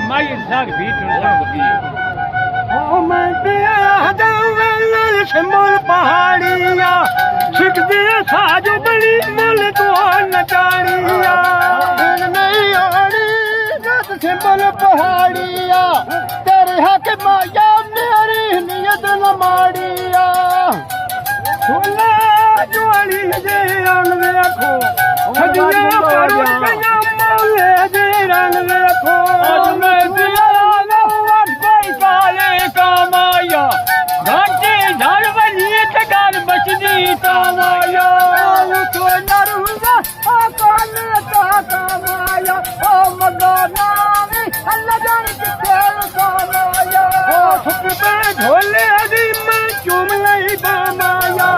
माई साग भी सिंबल पहाड़िया छिकदे साजो बड़ी मुल तो नचाड़िया नहीं आड़ी सिंबल पहाड़िया तेरे हक माया मेरी नियत न माड़िया सोला जोड़ी दे रंग देखो खदिया करो कया मोले दे रंग देखो मैं दिया ना कोई काले का माया घाटे झाड़ बनी ठगार बचदी तावाया तो नरुगा काले का माया ओ मगाना अल्लाह जाने किथे कामाया ओ सुख पे ढोले दी मैं चूम लई बामाया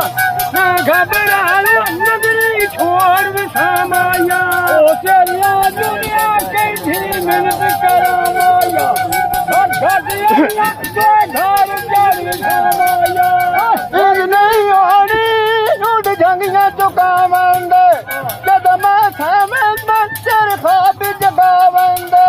ना घबराए नगरी छोड़ विसामाया ओ तेरिया दुनिया के धी मेहनत करामाया घटिया तो घर जान विसामाया इग नहीं होनी उठ जंगियां चुकावंदे जद मैं सामे मंचर खाब जगावंदे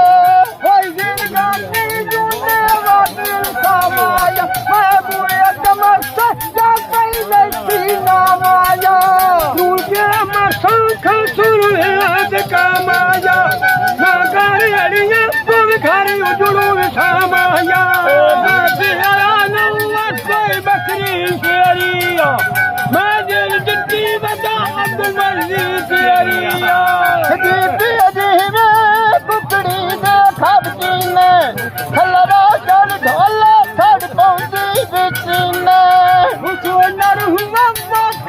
होई जिंदगी जूने वादिल सामाया मैं बुए तमस्सा जा कई नहीं नामाया दूर के मसन खसुर याद कामाया ना गाड़ी अड़ियां तो घर उजड़ू सामाया मैं दिया नौवा कोई बकरी शेरिया मैं दिल जिद्दी बता अब्दुल मर्जी शेरिया दीपी अजीमे कुकड़ी ने खबती ने खलरा चल ढोला फड़ पहुंची बिची ने उसो नर हुआ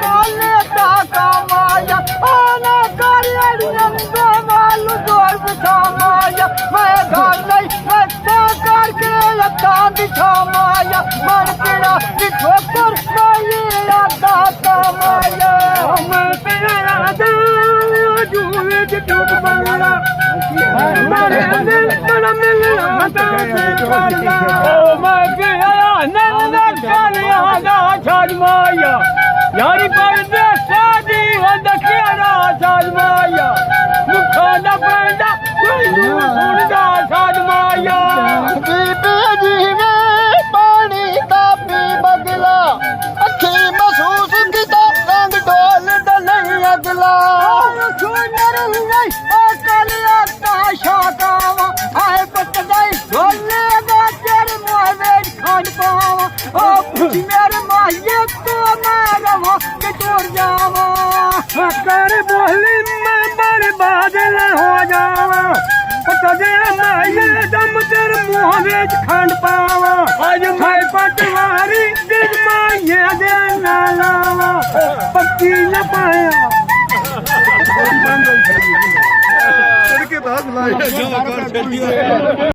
काले ता कामाया आना कर रंगो मालू जोर बिछामाया मैं घर नहीं मत्ता करके लता दिखामाया मन तेरा ठोकर माये राधा कामाया मैं तेरा जूए डूब बंगला मेरे दिल बड़ा मिलना मता ओ मैं तेरा नंद कालिया दा छाजमाया यारी परदेसा दी वदखियारा छाजमाया मुखा दा पैंदा कोई सुनदा छाजमाया दीपे जीवे पानी दा पी बगला अखी महसूस किता रंग ढोल दा नहीं अगला सुनर नहीं ओ कालिया दा शाकावा आए पत गई ढोले दा तेरे मोहवे खान पावा ओ पुछ मेरे माये तो मारवा के टूट जावा कर बोली मैं बर्बाद न हो जावा तदे माये दम तेरे मोहवे खान पावा आज मैं पटवारी दिल माये दे ना लावा पक्की न पाया के बाद